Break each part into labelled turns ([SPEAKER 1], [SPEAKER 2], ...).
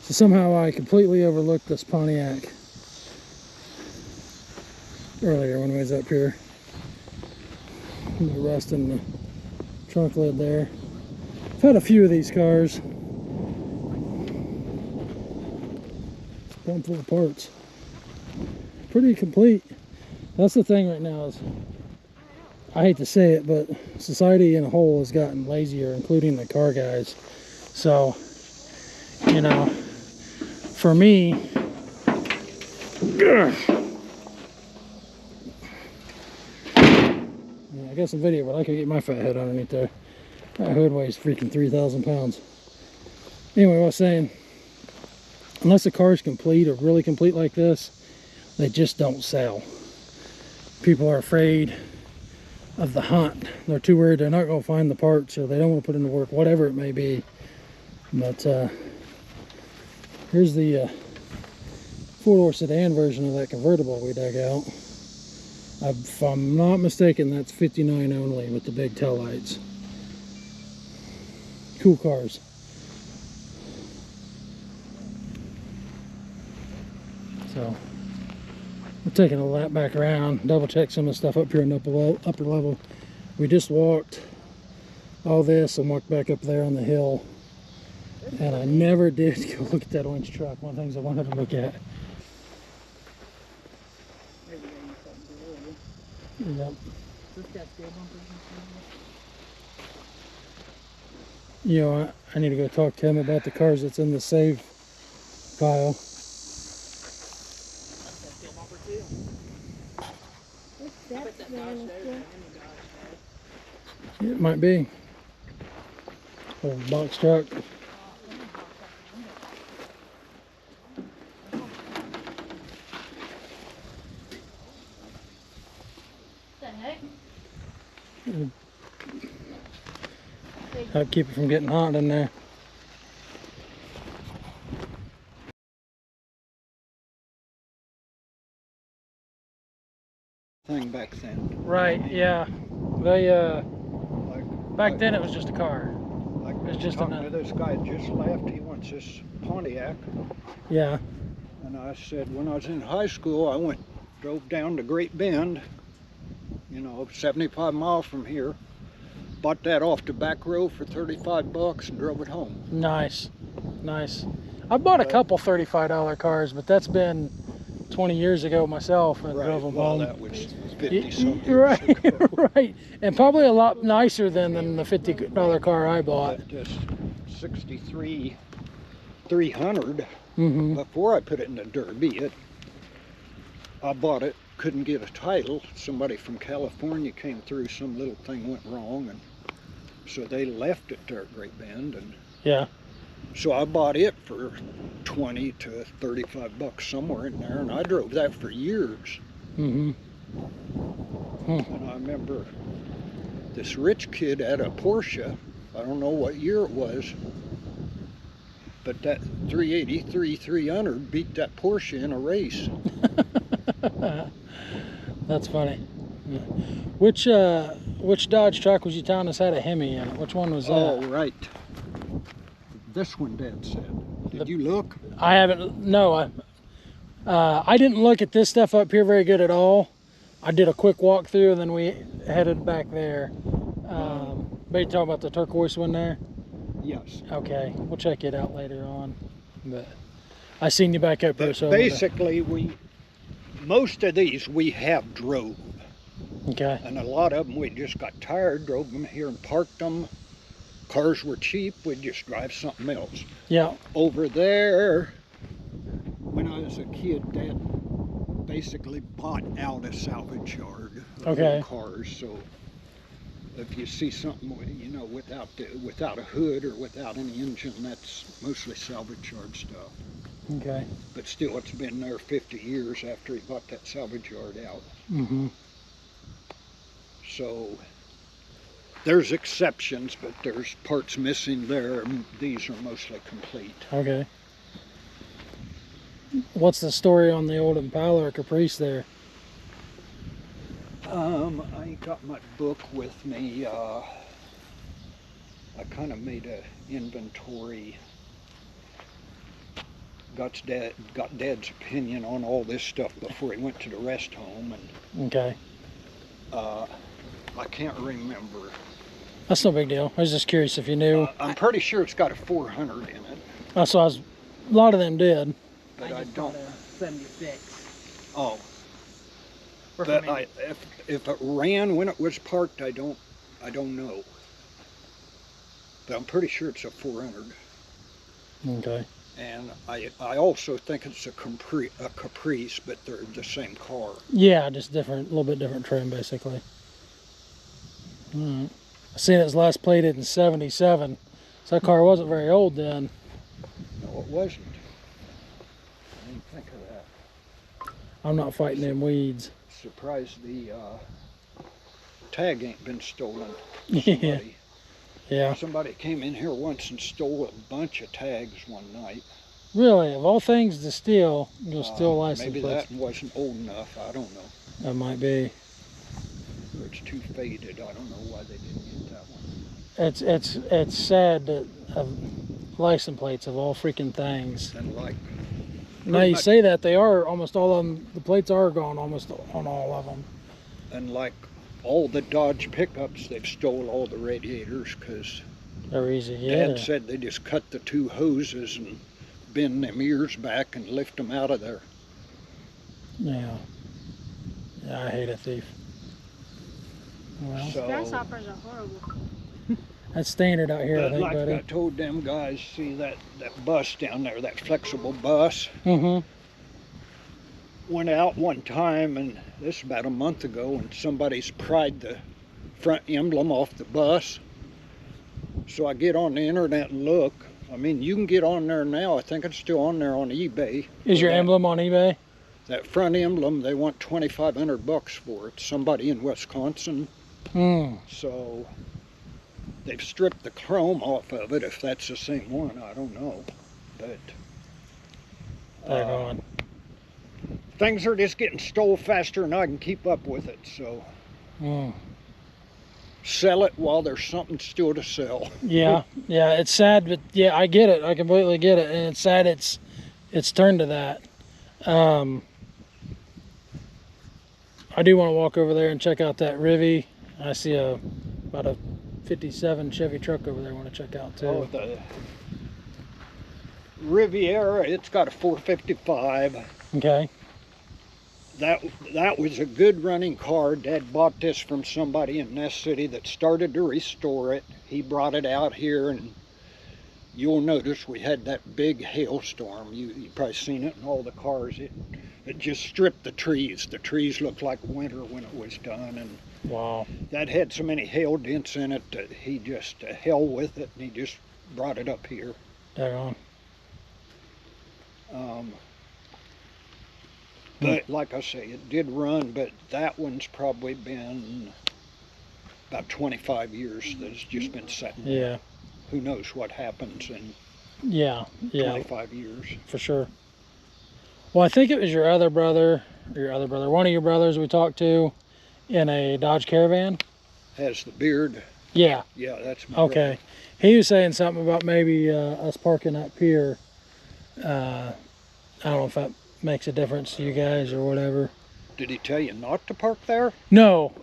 [SPEAKER 1] So somehow I completely overlooked this Pontiac earlier when we was up here. The rust in the trunk lid there. I've had a few of these cars. It's one full of parts. Pretty complete. That's the thing right now is, I hate to say it, but society in a whole has gotten lazier, including the car guys. So, you know, for me, yeah, I got some video, but I could get my fat head underneath there. That hood weighs freaking 3,000 pounds. Anyway, what I was saying, unless the car is complete or really complete like this, they just don't sell. People are afraid of the hunt. They're too worried they're not going to find the parts, or they don't want to put in the work, whatever it may be. But here's the four-door sedan version of that convertible we dug out. If I'm not mistaken, that's 59 only with the big tail lights. Cool cars. So we're taking a lap back around, double check some of the stuff up here in the upper level. We just walked all this and walked back up there on the hill, and I never did go look at that orange truck. One of the things I wanted to look at. Yep. You know, I need to go talk to him about the cars that's in the save pile. It might be. Old box truck. Help keep it from getting hot in there.
[SPEAKER 2] Thing back then.
[SPEAKER 1] Right, yeah. They back then it was just a car.
[SPEAKER 2] Like
[SPEAKER 1] it was just
[SPEAKER 2] talking to this guy just left. He wants this Pontiac.
[SPEAKER 1] Yeah.
[SPEAKER 2] And I said, when I was in high school, I drove down to Great Bend, you know, 75 miles from here. Bought that off the back road for 35 bucks and drove it home.
[SPEAKER 1] Nice, nice. I bought a couple $35 cars, but that's been 20 years ago myself, and drove them home.
[SPEAKER 2] That was 50-something years
[SPEAKER 1] right,
[SPEAKER 2] ago.
[SPEAKER 1] right, and probably a lot nicer than the $50 car I bought.
[SPEAKER 2] Just 63 300
[SPEAKER 1] Mm-hmm.
[SPEAKER 2] before I put it in the Derby. I bought it, couldn't get a title. Somebody from California came through, some little thing went wrong, and so they left it there at Great Bend. And
[SPEAKER 1] yeah.
[SPEAKER 2] So I bought it for 20 to 35 bucks, somewhere in there, and I drove that for years.
[SPEAKER 1] Mm-hmm.
[SPEAKER 2] And I remember this rich kid had a Porsche. I don't know what year it was, but that 383 300 beat that Porsche in a race.
[SPEAKER 1] That's funny. Yeah. Which Dodge truck was you telling us had a Hemi in it? Which one was that?
[SPEAKER 2] Oh, right. This one, Dad said. Did you look?
[SPEAKER 1] I haven't. No, I didn't look at this stuff up here very good at all. I did a quick walkthrough, and then we headed back there. But you talking about the turquoise one there?
[SPEAKER 2] Yes.
[SPEAKER 1] Okay, we'll check it out later on. But I seen you back up there, so
[SPEAKER 2] basically, most of these we have drove.
[SPEAKER 1] Okay.
[SPEAKER 2] And a lot of them we just got tired, drove them here and parked them. Cars were cheap, we'd just drive something else.
[SPEAKER 1] Yeah.
[SPEAKER 2] Over there, when I was a kid, Dad basically bought out a salvage yard of cars. So if you see something, you know, without a hood or without any engine, that's mostly salvage yard stuff.
[SPEAKER 1] Okay.
[SPEAKER 2] But still, it's been there 50 years after he bought that salvage yard out.
[SPEAKER 1] Mm-hmm.
[SPEAKER 2] So there's exceptions, but there's parts missing there. These are mostly complete.
[SPEAKER 1] Okay. What's the story on the old Impala or Caprice there?
[SPEAKER 2] I ain't got my book with me. I kind of made an inventory. got Dad's opinion on all this stuff before he went to the rest home, and
[SPEAKER 1] Okay.
[SPEAKER 2] I can't remember.
[SPEAKER 1] That's no big deal. I was just curious if you knew.
[SPEAKER 2] I'm pretty sure it's got a 400 in it,
[SPEAKER 1] That's what a lot of them did.
[SPEAKER 2] but I
[SPEAKER 3] just
[SPEAKER 2] don't.
[SPEAKER 3] bought a 76.
[SPEAKER 2] Oh,
[SPEAKER 3] We're
[SPEAKER 2] but
[SPEAKER 3] from Indy.
[SPEAKER 2] if it ran when it was parked, I don't know. But I'm pretty sure it's a 400.
[SPEAKER 1] Okay.
[SPEAKER 2] And I also think it's a Caprice, but they're the same car.
[SPEAKER 1] Yeah, just different, a little bit different trim, basically. All right. I seen it was last plated in '77, so that car wasn't very old then.
[SPEAKER 2] No, it wasn't. I didn't think of that.
[SPEAKER 1] I'm not fighting them weeds.
[SPEAKER 2] Surprised the tag ain't been stolen.
[SPEAKER 1] Yeah. Yeah.
[SPEAKER 2] Somebody came in here once and stole a bunch of tags one night.
[SPEAKER 1] Really, of all things to steal, you'll steal license
[SPEAKER 2] Maybe
[SPEAKER 1] plates.
[SPEAKER 2] that wasn't old enough. I don't know.
[SPEAKER 1] That might be.
[SPEAKER 2] Or it's too faded. I don't know why they didn't get that one.
[SPEAKER 1] It's sad that license plates of all freaking things.
[SPEAKER 2] And like,
[SPEAKER 1] Now you
[SPEAKER 2] much-
[SPEAKER 1] say that, they are almost all of them. The plates are gone almost on all of them.
[SPEAKER 2] and like all the Dodge pickups, they've stole all the radiators because
[SPEAKER 1] They're easy. Yeah.
[SPEAKER 2] Dad said they just cut the two hoses and bend them ears back and lift them out of there.
[SPEAKER 1] Yeah. Yeah, I hate a thief. Well,
[SPEAKER 2] So,
[SPEAKER 4] Grasshoppers are horrible.
[SPEAKER 1] that's standard out here, I
[SPEAKER 2] but
[SPEAKER 1] think,
[SPEAKER 2] like
[SPEAKER 1] buddy.
[SPEAKER 2] I told them guys, see that bus down there, that flexible bus,
[SPEAKER 1] Mm-hmm.
[SPEAKER 2] went out one time, and this is about a month ago, and somebody's pried the front emblem off the bus. So I get on the internet and look. I mean, you can get on there now. I think it's still on there on eBay.
[SPEAKER 1] Is your
[SPEAKER 2] that,
[SPEAKER 1] emblem on eBay?
[SPEAKER 2] That front emblem, they want $2,500 for it. Somebody in Wisconsin.
[SPEAKER 1] Hmm.
[SPEAKER 2] So they've stripped the chrome off of it. If that's the same one, I don't know. But
[SPEAKER 1] They're gone.
[SPEAKER 2] things are just getting stole faster than I can keep up with it. So
[SPEAKER 1] Mm.
[SPEAKER 2] sell it while there's something still to sell.
[SPEAKER 1] Yeah, yeah, it's sad, but yeah, I get it. I completely get it, and it's sad. It's turned to that. I do want to walk over there and check out that Rivy. I see about a '57 Chevy truck over there. I want to check out too.
[SPEAKER 2] Oh, the Riviera, it's got a 455.
[SPEAKER 1] Okay.
[SPEAKER 2] That was a good running car. Dad bought this from somebody in Nest City that started to restore it. He brought it out here, and you'll notice we had that big hailstorm. You probably seen it in all the cars. It just stripped the trees. The trees looked like winter when it was done, and
[SPEAKER 1] Wow.
[SPEAKER 2] that had so many hail dents in it that he just hell with it, and he just brought it up here.
[SPEAKER 1] Daggone.
[SPEAKER 2] But like I say, it did run, but that one's probably been about 25 years that it's just been sitting there.
[SPEAKER 1] Yeah.
[SPEAKER 2] Who knows what happens in
[SPEAKER 1] Yeah. Yeah.
[SPEAKER 2] 25 years.
[SPEAKER 1] For sure. Well, I think it was one of your brothers we talked to in a Dodge Caravan.
[SPEAKER 2] Has the beard.
[SPEAKER 1] Yeah.
[SPEAKER 2] Yeah, that's my
[SPEAKER 1] Okay.
[SPEAKER 2] brother.
[SPEAKER 1] He was saying something about maybe us parking up here. I don't know if that makes a difference to you guys or whatever.
[SPEAKER 2] Did he tell you not to park there?
[SPEAKER 1] No,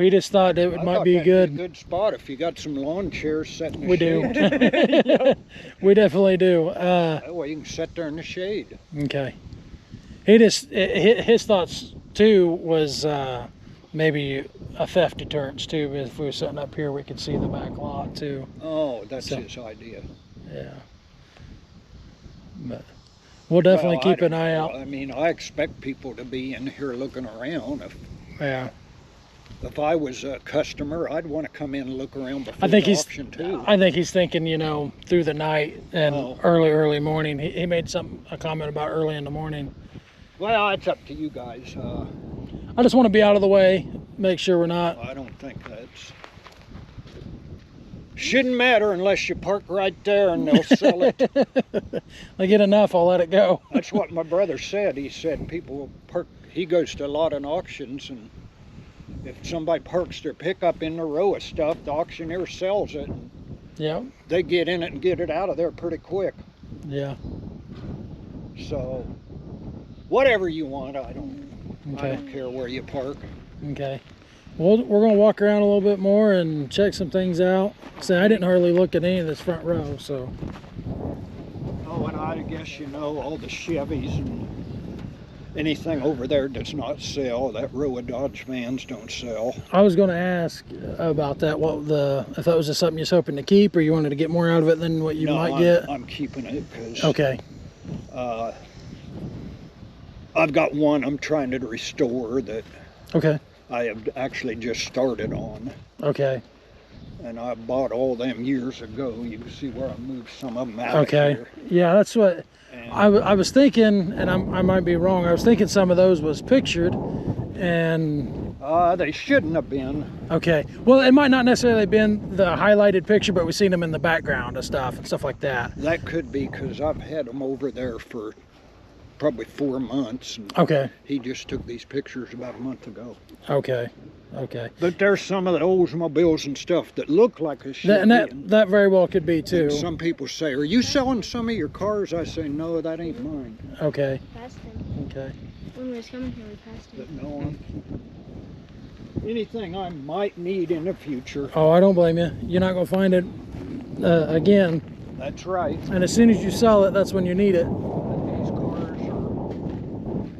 [SPEAKER 1] he just thought it
[SPEAKER 2] I
[SPEAKER 1] might
[SPEAKER 2] thought
[SPEAKER 1] be
[SPEAKER 2] that'd
[SPEAKER 1] good.
[SPEAKER 2] Be a good spot if you got some lawn chairs set in the
[SPEAKER 1] We do.
[SPEAKER 2] shade.
[SPEAKER 1] We definitely do.
[SPEAKER 2] That way you can sit there in the shade.
[SPEAKER 1] Okay. His thoughts too was maybe a theft deterrence too. If we were sitting up here, we could see the back lot too.
[SPEAKER 2] Oh, that's
[SPEAKER 1] So-
[SPEAKER 2] his idea.
[SPEAKER 1] Yeah. But we'll definitely
[SPEAKER 2] Well,
[SPEAKER 1] keep an eye out.
[SPEAKER 2] I mean, I expect people to be in here looking around.
[SPEAKER 1] Yeah.
[SPEAKER 2] If I was a customer, I'd want to come in and look around before
[SPEAKER 1] I think
[SPEAKER 2] the
[SPEAKER 1] he's.
[SPEAKER 2] auction too.
[SPEAKER 1] I think he's thinking, through the night and
[SPEAKER 2] Oh.
[SPEAKER 1] early morning. He made a comment about early in the morning.
[SPEAKER 2] Well, it's up to you guys.
[SPEAKER 1] I just want to be out of the way, make sure we're not.
[SPEAKER 2] I don't think that's... Shouldn't matter unless you park right there and they'll sell it.
[SPEAKER 1] I get enough, I'll let it go.
[SPEAKER 2] That's what my brother said. He said people will park... He goes to a lot of auctions, and if somebody parks their pickup in the row of stuff, the auctioneer sells it. And
[SPEAKER 1] Yeah.
[SPEAKER 2] they get in it and get it out of there pretty quick.
[SPEAKER 1] Yeah.
[SPEAKER 2] So, whatever you want, I don't care where you park.
[SPEAKER 1] Okay. Well, we're gonna walk around a little bit more and check some things out. See, I didn't hardly look at any of this front row, so.
[SPEAKER 2] Oh, and I guess you know all the Chevys and anything over there does not sell. That row of Dodge vans don't sell.
[SPEAKER 1] I was gonna ask about that. If that was just something you're hoping to keep, or you wanted to get more out of it than what you might get.
[SPEAKER 2] I'm keeping it because.
[SPEAKER 1] Okay.
[SPEAKER 2] I've got one I'm trying to restore that.
[SPEAKER 1] Okay.
[SPEAKER 2] I have actually just started on.
[SPEAKER 1] Okay.
[SPEAKER 2] And I bought all them years ago. You can see where I moved some of them out.
[SPEAKER 1] Okay.
[SPEAKER 2] Of here.
[SPEAKER 1] Yeah, that's what I was thinking, and I might be wrong. I was thinking some of those was pictured, and
[SPEAKER 2] they shouldn't have been.
[SPEAKER 1] okay. Well, it might not necessarily have been the highlighted picture, but we've seen them in the background of stuff and stuff like that.
[SPEAKER 2] That could be because I've had them over there for probably 4 months. And
[SPEAKER 1] okay.
[SPEAKER 2] He just took these pictures about a month ago.
[SPEAKER 1] Okay. Okay.
[SPEAKER 2] But there's some of the Oldsmobiles and stuff that look like a Chevy.
[SPEAKER 1] And that very well could be too.
[SPEAKER 2] And some people say, "Are you selling some of your cars?" I say, "No, that ain't mine."
[SPEAKER 1] Okay.
[SPEAKER 4] Passed him.
[SPEAKER 1] Okay.
[SPEAKER 4] When we was coming here, we passed him.
[SPEAKER 2] But no, anything I might need in the future.
[SPEAKER 1] Oh, I don't blame you. You're not gonna find it again.
[SPEAKER 2] That's right.
[SPEAKER 1] And as soon as you sell it, that's when you need it.
[SPEAKER 2] These cars are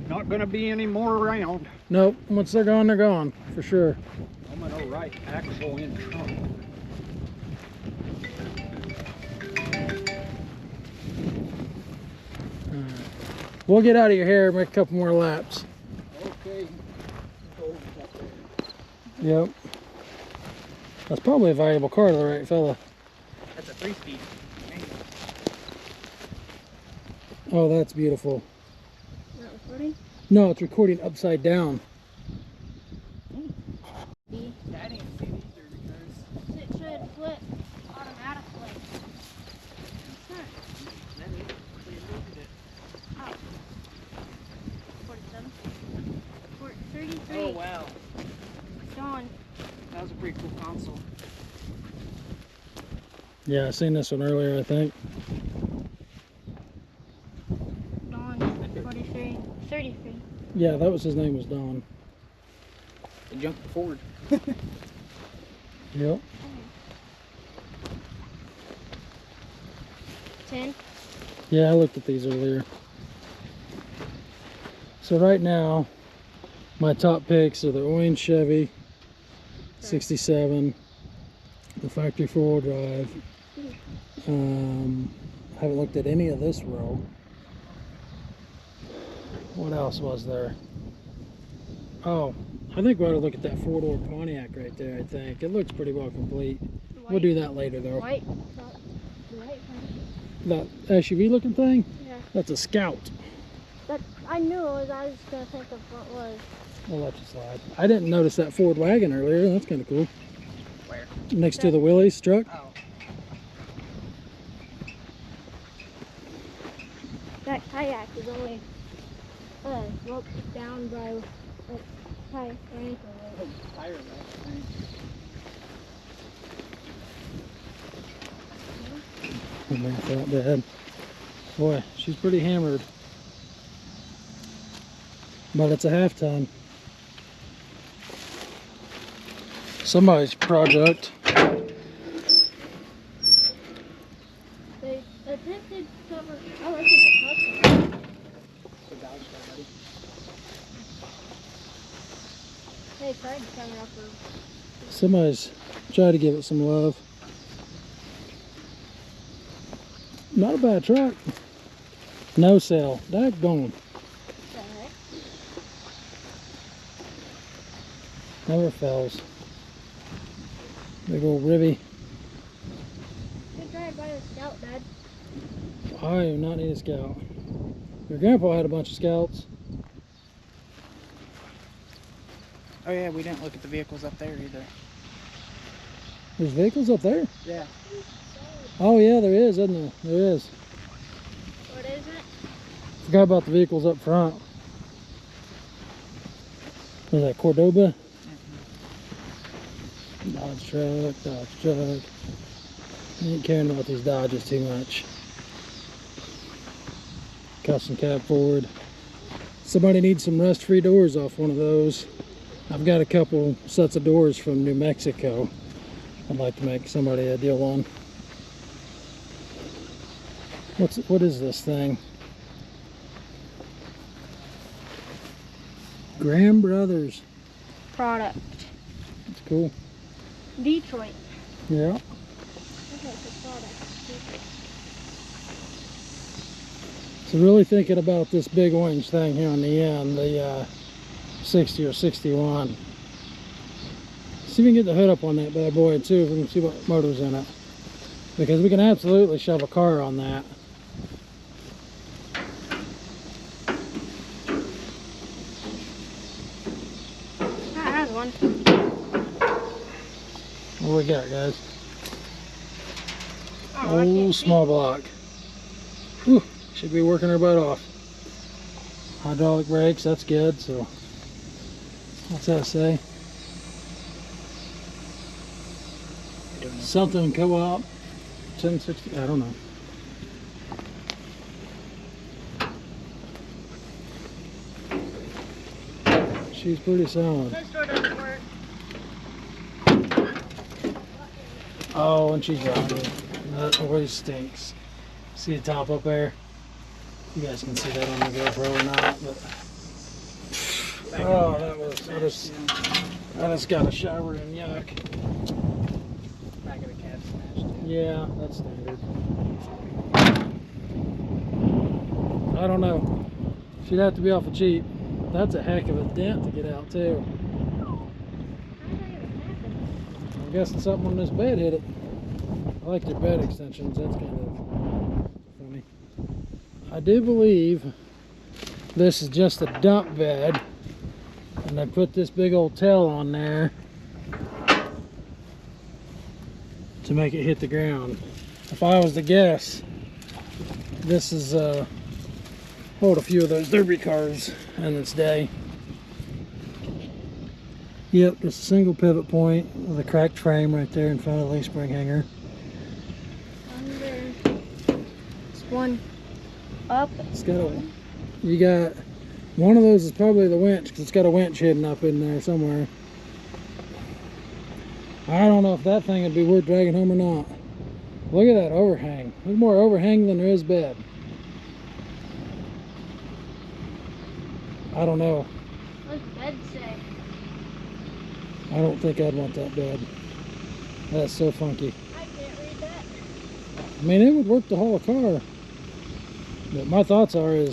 [SPEAKER 2] not going to be any more around.
[SPEAKER 1] Nope. Once they're gone, for sure.
[SPEAKER 2] I'm going to write axle in trunk.
[SPEAKER 1] We'll get out of your hair and make a couple more laps.
[SPEAKER 2] Okay.
[SPEAKER 1] Yep. That's probably a valuable car to the right fella.
[SPEAKER 3] That's a 3-speed.
[SPEAKER 1] Oh, that's beautiful.
[SPEAKER 4] Not recording?
[SPEAKER 1] No, it's recording upside down.
[SPEAKER 4] B.
[SPEAKER 3] That ain't seen either because
[SPEAKER 4] It should flip automatically. It's not.
[SPEAKER 3] that is they moved it.
[SPEAKER 4] Oh. 47. 33.
[SPEAKER 3] Oh wow,
[SPEAKER 4] Dawn.
[SPEAKER 3] that was a pretty cool console.
[SPEAKER 1] Yeah, I seen this one earlier, I think.
[SPEAKER 4] Dawn. 43. 33.
[SPEAKER 1] Yeah, that was his name was Don.
[SPEAKER 3] The junk Ford.
[SPEAKER 1] Yep.
[SPEAKER 4] 10.
[SPEAKER 1] Yeah, I looked at these earlier. So right now, my top picks are the orange Chevy 67, the factory 4-wheel drive. Haven't looked at any of this row. What else was there? Oh, I think we ought to look at that 4-door Pontiac right there, I think. It looks pretty well complete. We'll do that later though.
[SPEAKER 4] White. The white one.
[SPEAKER 1] That SUV looking thing?
[SPEAKER 4] Yeah.
[SPEAKER 1] That's a Scout.
[SPEAKER 4] That, I knew it was. I was going to think of what it was.
[SPEAKER 1] I'll let you slide. I didn't notice that Ford wagon earlier. That's kind of cool.
[SPEAKER 3] Where?
[SPEAKER 1] Next to the Willys truck.
[SPEAKER 3] Oh.
[SPEAKER 4] That kayak is only roped down by like tie ankle.
[SPEAKER 3] Tire rack thing.
[SPEAKER 1] That's not bad. Boy, she's pretty hammered. But it's a half ton. Somebody's project.
[SPEAKER 4] They attempted to cover. Oh, this is a custom.
[SPEAKER 3] The Dodge already.
[SPEAKER 4] They tried to cover up her.
[SPEAKER 1] Somebody's tried to give it some love. Not a bad truck. No sale. Daggone. Never fails. Big old ribby.
[SPEAKER 4] Good drive by the Scout, Dad.
[SPEAKER 1] I do not need a Scout. Your grandpa had a bunch of Scouts.
[SPEAKER 3] Oh yeah, we didn't look at the vehicles up there either.
[SPEAKER 1] There's vehicles up there?
[SPEAKER 3] Yeah.
[SPEAKER 1] Oh yeah, there is, isn't there? There is.
[SPEAKER 4] What is it?
[SPEAKER 1] Forgot about the vehicles up front. Was that Cordoba? Dodge truck, Dodge truck. I ain't caring about these Dodges too much. custom cab forward. Somebody needs some rust-free doors off one of those. I've got a couple sets of doors from New Mexico I'd like to make somebody a deal on. What is this thing? Graham Brothers
[SPEAKER 4] product.
[SPEAKER 1] It's cool.
[SPEAKER 4] Detroit.
[SPEAKER 1] Yeah.
[SPEAKER 4] Okay, so product. Detroit.
[SPEAKER 1] So really thinking about this big orange thing here on the end, the 60 or 61. See if we can get the hood up on that bad boy too, if we can see what motor's in it. Because we can absolutely shove a car on that.
[SPEAKER 4] That has one.
[SPEAKER 1] What we got, guys?
[SPEAKER 4] Oh, I
[SPEAKER 1] Oh,
[SPEAKER 4] can't
[SPEAKER 1] small block. Whew, should be working her butt off. Hydraulic brakes, that's good. So what's that say? Something co-op 1060. I don't know. She's pretty solid.
[SPEAKER 4] This door doesn't work.
[SPEAKER 1] Oh, and she's rocking. That always stinks. See the top up there? You guys can see that on the GoPro or not, but oh, that was I just got a shower and yuck.
[SPEAKER 3] Back of the cab smashed.
[SPEAKER 1] Yeah, that's standard. I don't know. She'd have to be awful cheap. That's a heck of a dent to get out too. I'm guessing something on this bed hit it. I like your bed extensions. That's kind of funny. I do believe this is just a dump bed, and I put this big old tail on there to make it hit the ground. If I was to guess, this is hold a few of those derby cars in its day. Yep, just a single pivot point with a cracked frame right there in front of the leaf spring hanger.
[SPEAKER 4] Under. It's one up.
[SPEAKER 1] It's got a, you got one of those is probably the winch, because it's got a winch hidden up in there somewhere. I don't know if that thing would be worth dragging home or not. Look at that overhang. There's more overhang than there is bed. I don't know.
[SPEAKER 4] What does bed say?
[SPEAKER 1] I don't think I'd want that bed. That's so funky.
[SPEAKER 4] I can't read that.
[SPEAKER 1] I mean, it would work to haul a car. But my thoughts are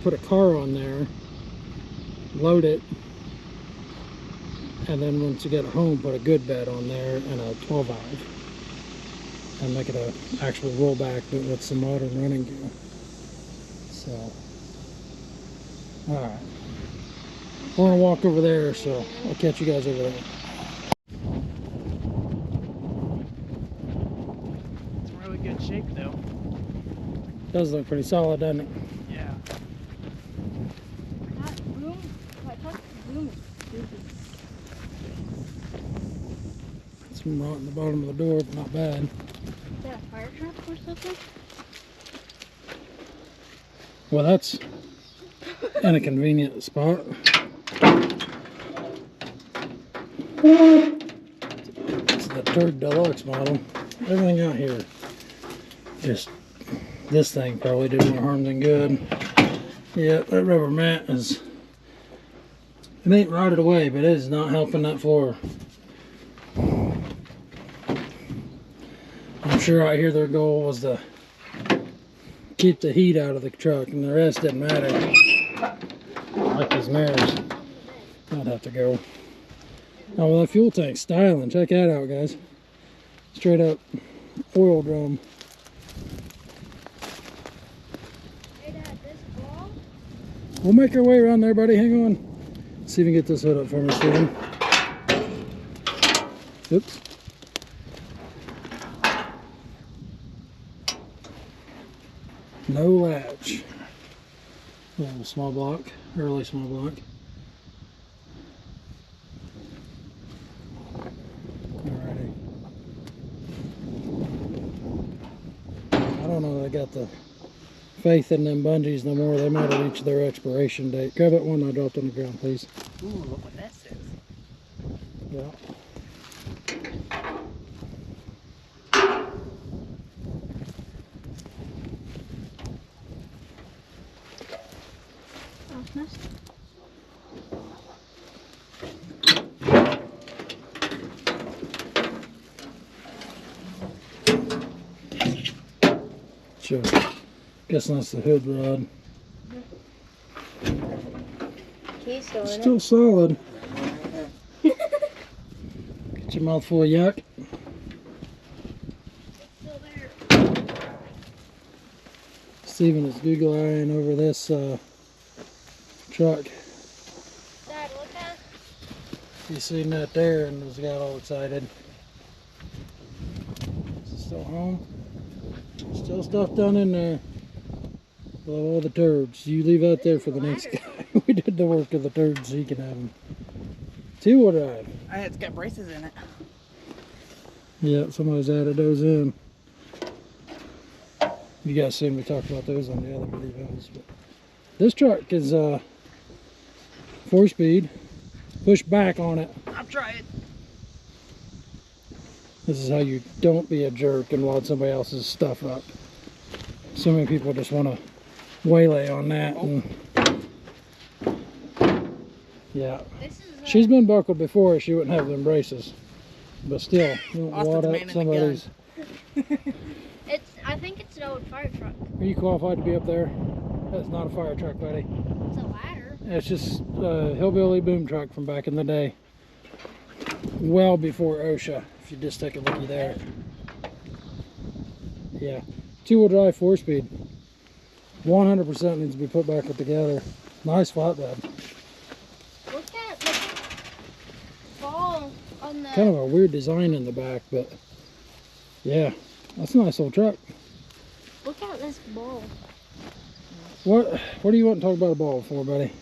[SPEAKER 1] put a car on there, load it, and then once you get it home, put a good bed on there and a 12-hour, and make it a actual rollback with some modern running gear. So, all right, we're gonna walk over there, so I'll catch you guys over there.
[SPEAKER 3] It's in really good shape though.
[SPEAKER 1] Does look pretty solid, doesn't it?
[SPEAKER 3] Yeah.
[SPEAKER 4] That room, if I touch the room, it's stupid.
[SPEAKER 1] Some rot in the bottom of the door, but not bad.
[SPEAKER 4] Is that a fire truck or something?
[SPEAKER 1] Well, that's in a convenient spot. It's the Turd Deluxe model. Everything out here, just this thing probably did more harm than good. Yeah, that rubber mat is, it ain't rotted away, but it is not helping that floor. I'm sure out here their goal was to keep the heat out of the truck, and the rest didn't matter. Like these mirrors, I'd have to go. Oh, well, that fuel tank's styling. Check that out, guys. Straight up oil drum.
[SPEAKER 4] Hey, Dad, this ball?
[SPEAKER 1] We'll make our way around there, buddy. Hang on. See if we can get this hood up for me, Steven. Oops. No latch. Oh, small block. Early small block. Alrighty. I don't know that I got the faith in them bungees no more. They might have reached their expiration date. Grab that one I dropped on the ground, please.
[SPEAKER 3] Ooh, look what that says.
[SPEAKER 1] Yeah.
[SPEAKER 4] Oh, nice.
[SPEAKER 1] Sure. Guessing that's the hood rod.
[SPEAKER 4] Key's still in
[SPEAKER 1] Still solid. Get your mouth full of yuck.
[SPEAKER 4] it. Still there.
[SPEAKER 1] Steven is Google eyeing over this truck.
[SPEAKER 4] Dad, look at.
[SPEAKER 1] He seen that there and was got all excited. Is it still home? Still stuff down in there. Well, all the turds. You leave out there for the next guy. We did the work of the turds so he can have them. Two-wheel drive.
[SPEAKER 3] It's got braces in it.
[SPEAKER 1] Yeah, somebody's added those in. You guys seen me talk about those on the other videos. But this truck is 4-speed. Push back on it.
[SPEAKER 3] I'll try it.
[SPEAKER 1] This is how you don't be a jerk and wad somebody else's stuff up. So many people just want to waylay on that. And yeah,
[SPEAKER 4] This is.
[SPEAKER 1] she's been buckled before. She wouldn't have them braces. But still, you don't
[SPEAKER 3] Austin's
[SPEAKER 1] wad
[SPEAKER 3] man
[SPEAKER 1] up
[SPEAKER 3] in the
[SPEAKER 1] somebody's.
[SPEAKER 4] It's. I think it's an old fire truck.
[SPEAKER 1] Are you qualified to be up there? That's not a fire truck, buddy.
[SPEAKER 4] It's a ladder.
[SPEAKER 1] It's just a hillbilly boom truck from back in the day. Well before OSHA, if you just take a looky there. Yeah. 2-wheel drive, 4-speed. 100% needs to be put back up together. Nice flatbed.
[SPEAKER 4] Look at the ball on the.
[SPEAKER 1] Kind of a weird design in the back, but yeah, that's a nice old truck.
[SPEAKER 4] Look at this ball.
[SPEAKER 1] What do you want to talk about a ball for, buddy?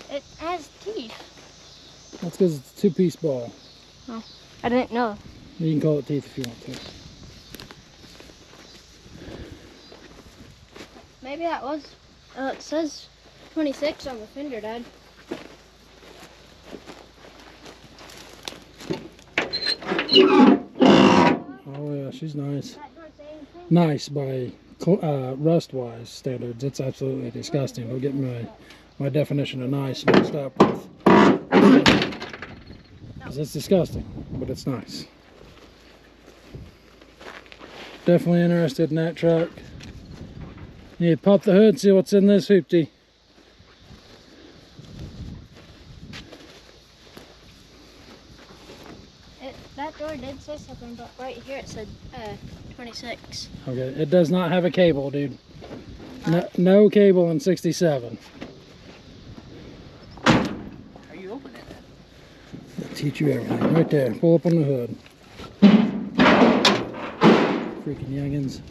[SPEAKER 4] It has teeth.
[SPEAKER 1] That's because it's a 2-piece ball.
[SPEAKER 4] I didn't know.
[SPEAKER 1] You can call it teeth if you want to.
[SPEAKER 4] Maybe that was. It says 26 on the fender, Dad.
[SPEAKER 1] Oh yeah, she's nice. Nice by rust-wise standards. It's absolutely disgusting. Don't get my definition of nice mixed up with. 'Cause it's disgusting, but it's nice. Definitely interested in that truck. You pop the hood, see what's in this hoopty.
[SPEAKER 4] That door did say something, but right here it said 26.
[SPEAKER 1] Okay, it does not have a cable, dude. No cable in 67.
[SPEAKER 3] How you open it?
[SPEAKER 1] I'll teach you everything. Right there. Pull up on the hood. Freaking youngins.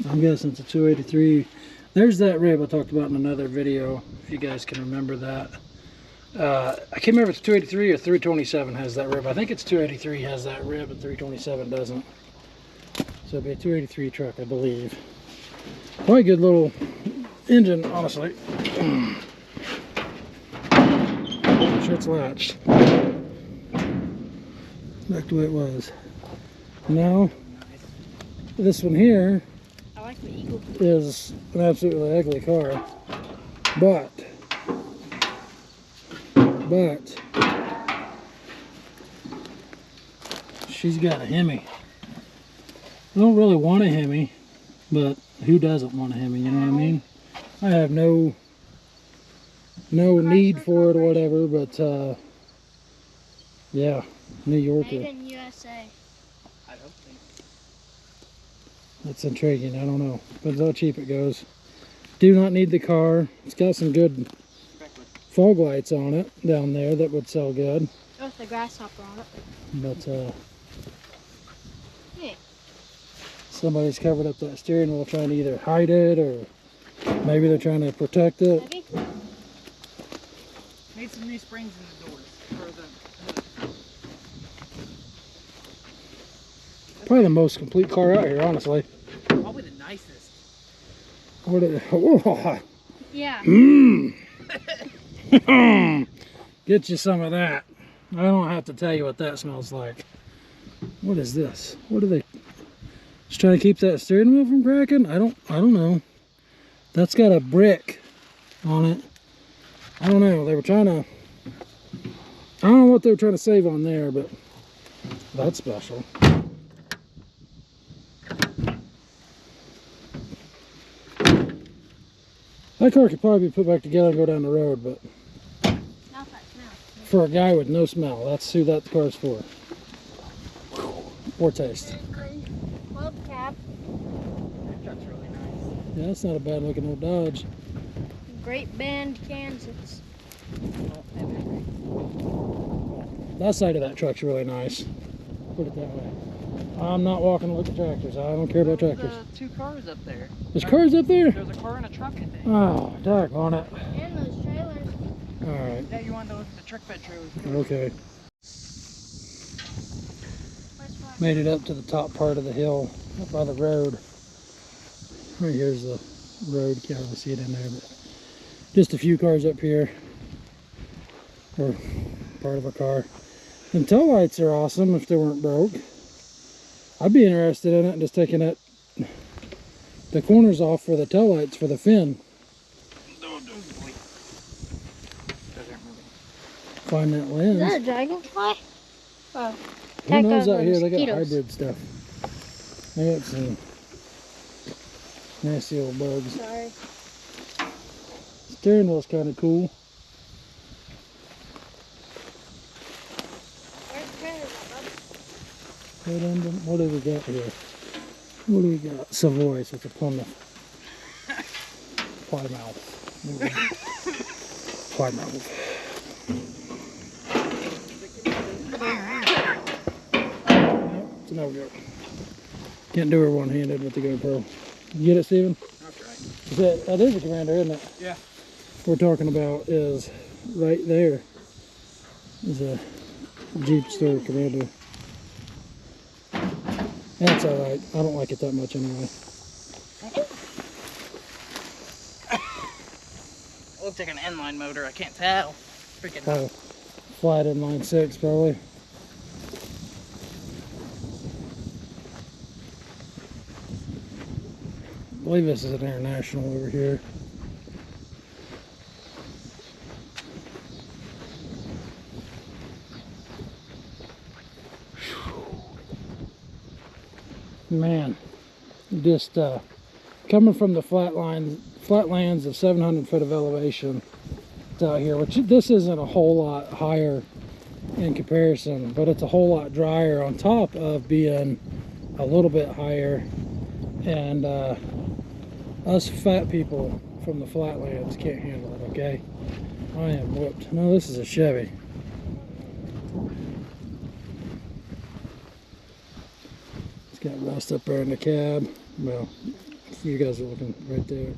[SPEAKER 1] I'm guessing it's a 283. There's that rib I talked about in another video, if you guys can remember that. I can't remember if it's 283 or 327 has that rib. I think it's 283 has that rib and 327 doesn't. So it'd be a 283 truck, I believe. Quite a good little engine, honestly. Shit's latched. Back to the way it was. Now, this one here
[SPEAKER 3] I like the Eagle.
[SPEAKER 1] is an absolutely ugly car, but she's got a Hemi. I don't really want a Hemi, but who doesn't want a Hemi, you know what I mean? I have no need for it or whatever, but yeah, New Yorker.
[SPEAKER 4] Made in USA.
[SPEAKER 3] I don't think.
[SPEAKER 1] That's intriguing. I don't know. Depends how cheap it goes. Do not need the car. It's got some good fog lights on it down there that would sell good.
[SPEAKER 4] With the grasshopper on it.
[SPEAKER 1] But
[SPEAKER 4] Yeah.
[SPEAKER 1] somebody's covered up that steering wheel trying to either hide it or maybe they're trying to protect it.
[SPEAKER 4] Maybe.
[SPEAKER 3] Need some new springs in the doors. For the
[SPEAKER 1] Probably the most complete car out here, honestly.
[SPEAKER 3] probably the nicest.
[SPEAKER 1] What is oh.
[SPEAKER 4] Yeah.
[SPEAKER 1] Get you some of that. I don't have to tell you what that smells like. What is this? What are they? Just trying to keep that steering wheel from cracking? I don't know. That's got a brick on it. I don't know. They were trying to. I don't know what they were trying to save on there, but that's special. That car could probably be put back together and go down the road, but
[SPEAKER 4] Not that smell.
[SPEAKER 1] for a guy with no smell, that's who that car's for. Poor taste.
[SPEAKER 4] Club cap.
[SPEAKER 3] That truck's really nice.
[SPEAKER 1] Yeah, that's not a bad looking old Dodge.
[SPEAKER 4] Great Bend, Kansas.
[SPEAKER 1] That side of that truck's really nice. Put it that way. I'm not walking to look at tractors. I don't care about tractors.
[SPEAKER 3] There's 2 cars up there.
[SPEAKER 1] There's cars up there?
[SPEAKER 3] There's a car and a truck, I think.
[SPEAKER 1] Oh, doggone it.
[SPEAKER 4] And those trailers.
[SPEAKER 1] Alright,
[SPEAKER 3] Yeah, you want to look at the truck bed trailers.
[SPEAKER 1] okay.
[SPEAKER 4] Where's what?
[SPEAKER 1] Made it up to the top part of the hill, up by the road. Right here's the road. Can't really see it in there, but just a few cars up here. Or part of a car. And tail lights are awesome if they weren't broke. I'd be interested in it, just taking it, the corners off for the tail lights for the fin. Find that lens.
[SPEAKER 4] Is that a dragonfly? Oh.
[SPEAKER 1] Who knows out here? They got
[SPEAKER 4] Mosquitoes.
[SPEAKER 1] hybrid stuff. They got some nasty old bugs.
[SPEAKER 4] Sorry.
[SPEAKER 1] Steering wheel's kind of cool.
[SPEAKER 4] Where's the trailers at, bud?
[SPEAKER 1] What do we got here? What do we got? Savoy, so it's a Plymouth. Plymouth. Plymouth. It's an no-go. Can't do her one-handed with the GoPro. You get it, Steven?
[SPEAKER 3] That's right.
[SPEAKER 1] That is a Commander, isn't it?
[SPEAKER 3] Yeah.
[SPEAKER 1] What we're talking about is right there is a Jeep store Commander. That's alright. I don't like it that much anyway.
[SPEAKER 3] It looks like an inline motor. I can't tell. Freaking.
[SPEAKER 1] Oh, flat inline 6 probably. I believe this is an International over here. Man, just coming from the flatlands of 700 foot of elevation out here, which this isn't a whole lot higher in comparison, but it's a whole lot drier on top of being a little bit higher. And us fat people from the flatlands can't handle it, okay? I am whooped. No, this is a Chevy. It's got rust up there in the cab. Well, you guys are looking right there.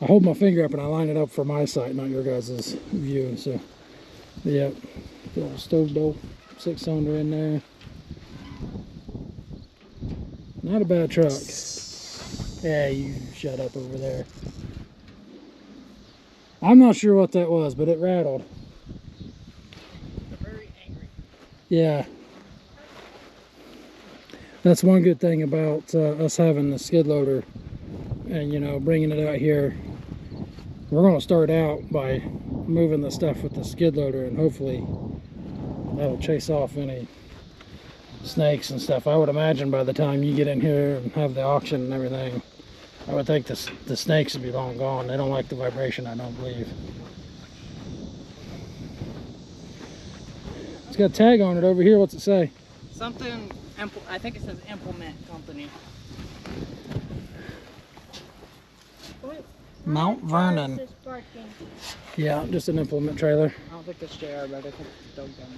[SPEAKER 1] I hold my finger up and I line it up for my sight, not your guys' view. So, yeah, the old stove dope 6-cylinder in there. Not a bad truck. Yeah, you shut up over there. I'm not sure what that was, but it rattled.
[SPEAKER 3] They're very angry.
[SPEAKER 1] Yeah. That's one good thing about us having the skid loader and, you know, bringing it out here. We're going to start out by moving the stuff with the skid loader, and hopefully that'll chase off any snakes and stuff. I would imagine by the time you get in here and have the auction and everything, I would think the snakes would be long gone. They don't like the vibration, I don't believe. It's got a tag on it over here. What's it say?
[SPEAKER 3] Something, I think it says implement company.
[SPEAKER 1] Mount Vernon.
[SPEAKER 4] This parking.
[SPEAKER 1] Yeah, just an implement trailer.
[SPEAKER 3] I don't think that's JR, but I think it's dug down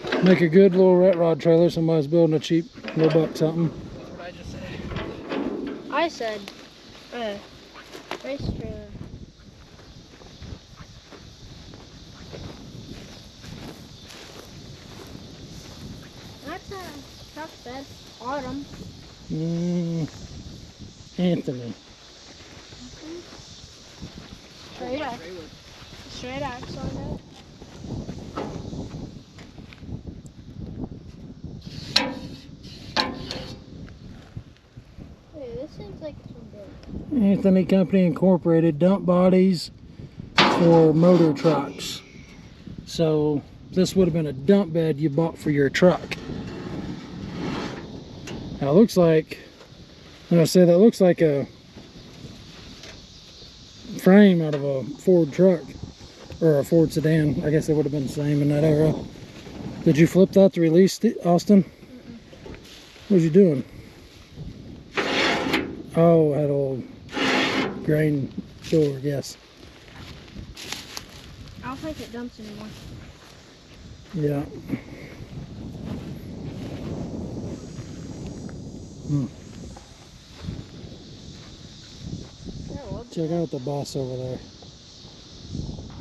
[SPEAKER 3] there.
[SPEAKER 1] Make a good little rat rod trailer. Somebody's building a cheap little buck something.
[SPEAKER 3] That's what I just said.
[SPEAKER 4] I said, race trailer. That's a truck bed. Autumn.
[SPEAKER 1] Anthony.
[SPEAKER 4] Straight axe. Straight axe on that. Hey, this seems like it's from big.
[SPEAKER 1] Anthony Company Incorporated, dump bodies for motor trucks. So this would have been a dump bed you bought for your truck. Now it looks like, when I say that, looks like a frame out of a Ford truck or a Ford sedan. I guess it would have been the same in that era. Did you flip that to release it, Austin? What was you doing? Oh, that old grain door, yes.
[SPEAKER 4] I don't think it dumps anymore.
[SPEAKER 1] Yeah. Check out the boss over there.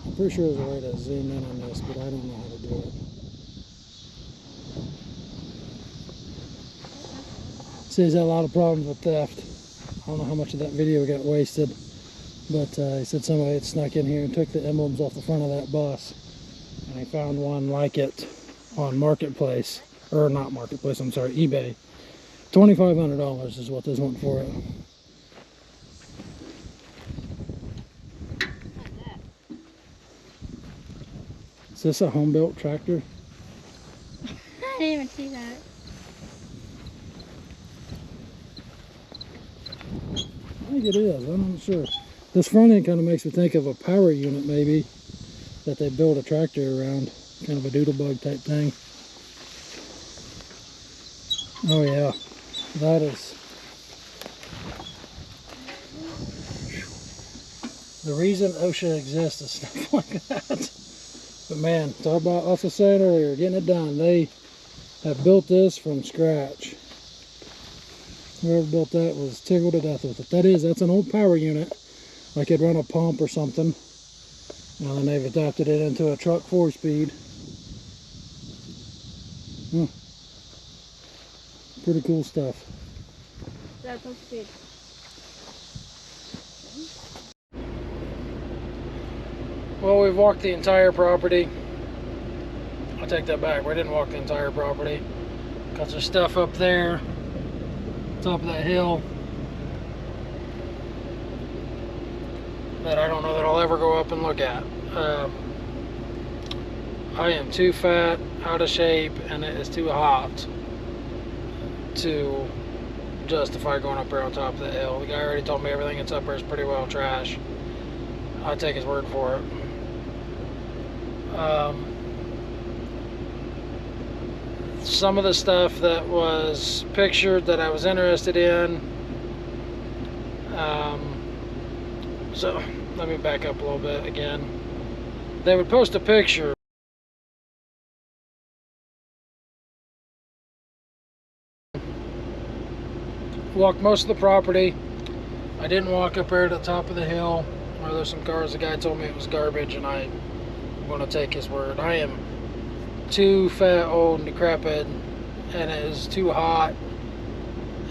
[SPEAKER 1] I'm pretty sure there's a way to zoom in on this, but I don't know how to do it. See, he's had a lot of problems with theft. I don't know how much of that video got wasted, but he said somebody had snuck in here and took the emblems off the front of that bus, and he found one like it on Marketplace, or not Marketplace, I'm sorry, eBay. $2,500 is what this went for it. Is this a home-built tractor?
[SPEAKER 4] I didn't even see that.
[SPEAKER 1] I think it is, I'm not sure. This front end kind of makes me think of a power unit maybe that they build a tractor around, kind of a doodle bug type thing. Oh yeah, that is the reason OSHA exists, is stuff like that. But man, talk about, like I was saying earlier, getting it done. They have built this from scratch. Whoever built that was tickled to death with it. That's an old power unit, like it'd run a pump or something. And then they've adapted it into a truck 4-speed. Pretty cool stuff.
[SPEAKER 4] That's so speed.
[SPEAKER 1] Well, we've walked the entire property. I'll take that back. We didn't walk the entire property because there's stuff up there, top of that hill, that I don't know that I'll ever go up and look at. I am too fat, out of shape, and it is too hot to justify going up there on top of the hill. The guy already told me everything that's up there is pretty well trash. I take his word for it. Some of the stuff that was pictured that I was interested in. So let me back up a little bit again. They would post a picture. Walked most of the property. I didn't walk up there to the top of the hill where there's some cars. The guy told me it was garbage, and I'm going to take his word. I am too fat, old, and decrepit, and it is too hot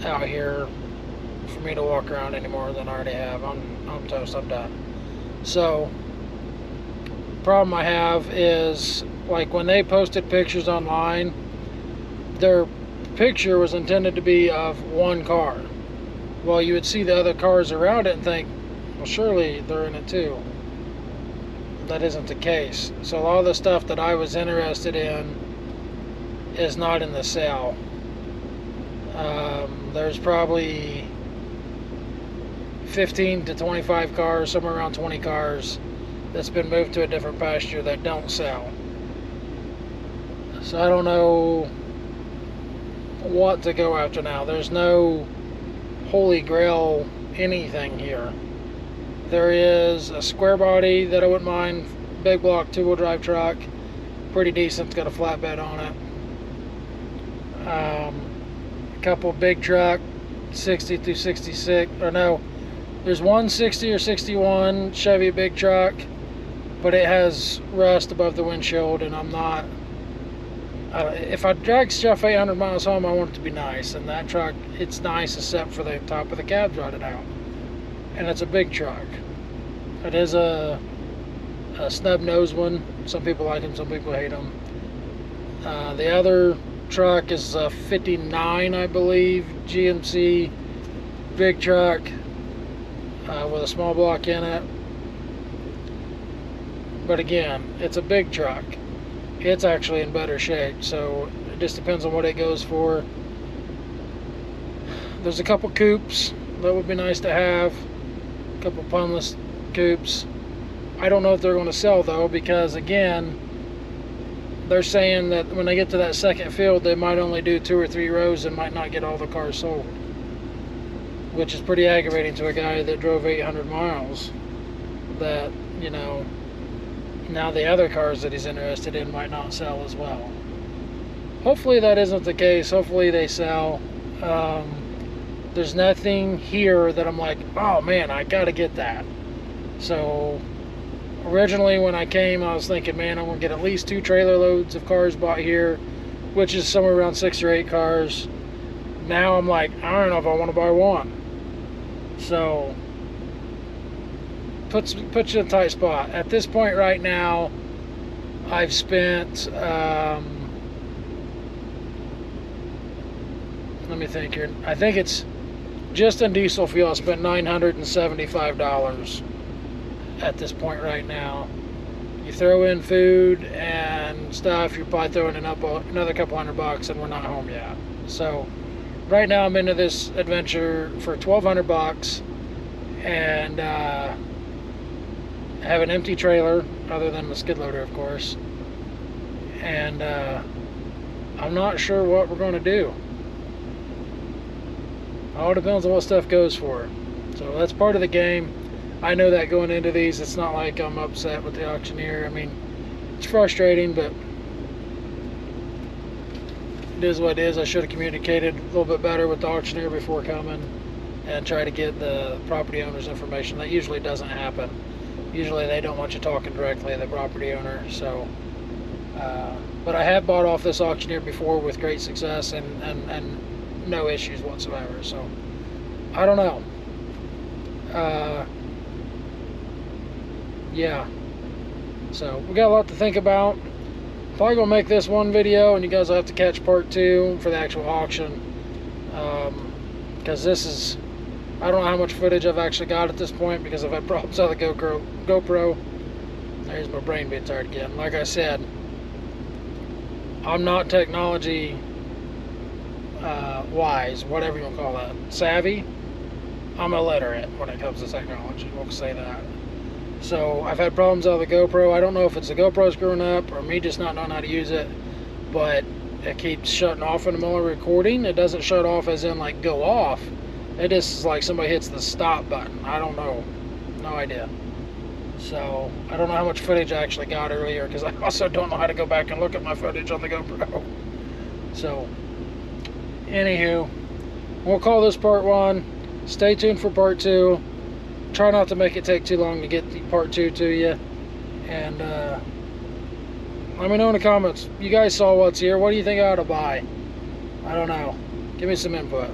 [SPEAKER 1] out here for me to walk around anymore than I already have. I'm toast. I'm done. So, problem I have is, like, when they posted pictures online, their picture was intended to be of one car. Well, you would see the other cars around it and think, well, surely they're in it too. That isn't the case. So a lot of the stuff that I was interested in is not in the sale. There's probably 15 to 25 cars, somewhere around 20 cars, that's been moved to a different pasture that don't sell. So I don't know what to go after now. There's no holy grail anything here. There is a square body that I wouldn't mind, big block 2-wheel drive truck, pretty decent, it's got a flatbed on it. A couple big truck, 60 through 66, or no, there's one 60 or 61 Chevy big truck, but it has rust above the windshield, and I'm not, if I drag stuff 800 miles home, I want it to be nice, and that truck, it's nice except for the top of the cab's rotted out, and it's a big truck. It is a snub nose one. Some people like them, some people hate them. The other truck is a 59, I believe, GMC big truck with a small block in it. But again, it's a big truck. It's actually in better shape, so it just depends on what it goes for. There's a couple coupes that would be nice to have, a couple punless coupes. I don't know if they're going to sell though, because again, they're saying that when they get to that second field, they might only do 2 or 3 rows and might not get all the cars sold, which is pretty aggravating to a guy that drove 800 miles. That, you know, now the other cars that he's interested in might not sell as well. Hopefully that isn't the case. Hopefully they sell. There's nothing here that I'm like, oh man, I gotta get that. So originally when I came, I was thinking, man, I'm gonna get at least 2 trailer loads of cars bought here, which is somewhere around 6 or 8 cars. Now I'm like, I don't know if I want to buy one. So put you in a tight spot. At this point right now, I've spent let me think here. I think it's just in diesel fuel. I spent $975 at this point right now. You throw in food and stuff, you're probably throwing in up another couple $100, and we're not home yet. So right now I'm into this adventure for $1,200, and have an empty trailer other than the skid loader, of course, and I'm not sure what we're going to do. All depends on what stuff goes for. So that's part of the game. I know that going into these, it's not like I'm upset with the auctioneer. I mean, it's frustrating, but it is what it is. I should have communicated a little bit better with the auctioneer before coming and try to get the property owner's information. That usually doesn't happen. Usually they don't want you talking directly to the property owner. So, but I have bought off this auctioneer before with great success and no issues whatsoever. So I don't know. Yeah, so we got a lot to think about. Probably gonna make this one video, and you guys will have to catch part 2 for the actual auction, because this is, I don't know how much footage I've actually got at this point, because I've had problems with the GoPro. There's my brain being tired again. Like I said, I'm not technology wise, whatever you want to call that, savvy. I'm illiterate when it comes to technology, we'll say that. So I've had problems with the GoPro. I don't know if it's the GoPro screwing up or me just not knowing how to use it, but it keeps shutting off in the middle of recording. It doesn't shut off as in like go off. It just is like somebody hits the stop button. I don't know. No idea. So I don't know how much footage I actually got earlier, because I also don't know how to go back and look at my footage on the GoPro. So anywho, we'll call this part 1. Stay tuned for part 2. Try not to make it take too long to get the part 2 to you. And let me know in the comments. You guys saw what's here. What do you think I ought to buy? I don't know. Give me some input.